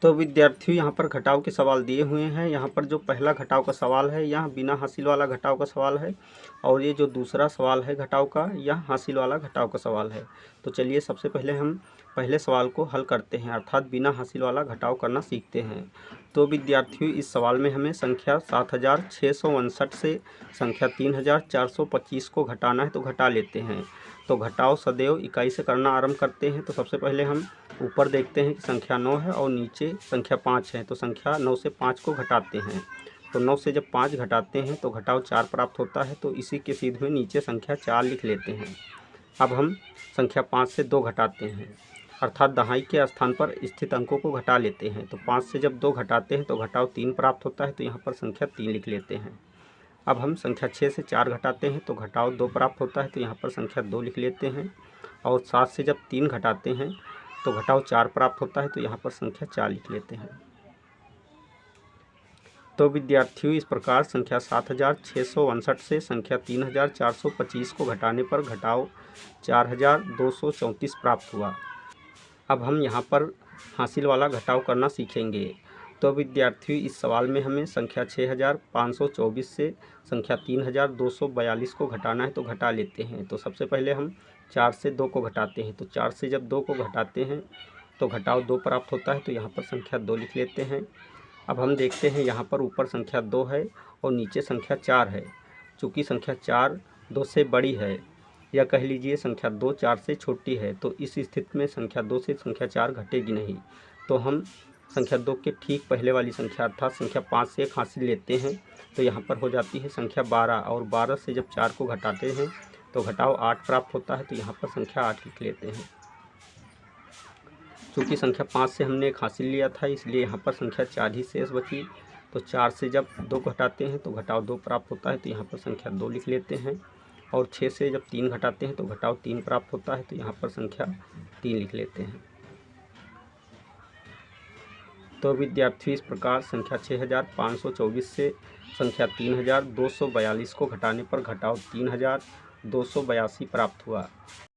तो विद्यार्थियों यहाँ पर घटाव के सवाल दिए हुए हैं। यहाँ पर जो पहला घटाव का सवाल है यह बिना हासिल वाला घटाव का सवाल है, और ये जो दूसरा सवाल है घटाव का यह हासिल वाला घटाव का सवाल है। तो चलिए सबसे पहले हम पहले सवाल को हल करते हैं, अर्थात बिना हासिल वाला घटाव करना सीखते हैं। तो विद्यार्थियों इस सवाल में हमें संख्या 7659 से संख्या 3425 को घटाना है, तो घटा लेते हैं। तो घटाव सदैव इकाई से करना आरंभ करते हैं। तो सबसे पहले हम ऊपर देखते हैं कि संख्या 9 है और नीचे संख्या 5 है, तो संख्या 9 से 5 को घटाते हैं। तो 9 से जब 5 घटाते हैं तो घटाव 4 प्राप्त होता है, तो इसी के सीधे हुए नीचे संख्या 4 लिख लेते हैं। अब हम संख्या 5 से 2 घटाते हैं, अर्थात दहाई के स्थान पर स्थित अंकों को घटा लेते हैं। तो 5 से जब 2 घटाते हैं तो घटाव 3 प्राप्त होता है, तो यहाँ पर संख्या 3 लिख लेते हैं। अब हम संख्या 6 से 4 घटाते हैं तो घटाव 2 प्राप्त होता है, तो यहाँ पर संख्या 2 लिख लेते हैं। और 7 से जब 3 घटाते हैं तो घटाव 4 प्राप्त होता है, तो यहाँ पर संख्या 4 लिख लेते हैं। तो विद्यार्थियों इस प्रकार संख्या 7659 से संख्या 3425 को घटाने पर घटाव 4234 प्राप्त हुआ। अब हम यहाँ पर हासिल वाला घटाव करना सीखेंगे। तो विद्यार्थियों इस सवाल में हमें संख्या 6524 से संख्या 3242 को घटाना है, तो घटा लेते हैं। तो सबसे पहले हम 4 से 2 को घटाते हैं। तो 4 से जब 2 को घटाते हैं तो घटाव 2 प्राप्त होता है, तो यहाँ पर संख्या 2 लिख लेते हैं। अब हम देखते हैं यहाँ पर ऊपर संख्या 2 है और नीचे संख्या 4 है। चूँकि संख्या 4 2 से बड़ी है, या कह लीजिए संख्या 2 4 से छोटी है, तो इस स्थिति में संख्या 2 से संख्या 4 घटेगी नहीं। तो हम संख्या 2 के ठीक पहले वाली संख्या अर्थात संख्या 5 से 1 हासिल लेते हैं, तो यहाँ पर हो जाती है संख्या 12, और 12 से जब 4 को घटाते हैं तो घटाव 8 प्राप्त होता है, तो यहाँ पर संख्या 8 लिख लेते हैं। चूँकि संख्या 5 से हमने 1 हासिल लिया था, इसलिए यहाँ पर संख्या 4 ही शेष बची। तो 4 से जब 2 घटाते हैं तो घटाव 2 प्राप्त होता है, तो यहाँ पर संख्या 2 लिख लेते हैं। और 6 से जब 3 घटाते हैं तो घटाव 3 प्राप्त होता है, तो यहाँ पर संख्या 3 लिख लेते हैं। तो विद्यार्थी इस प्रकार संख्या 6524 से संख्या 3242 को घटाने पर घटाव 3282 प्राप्त हुआ।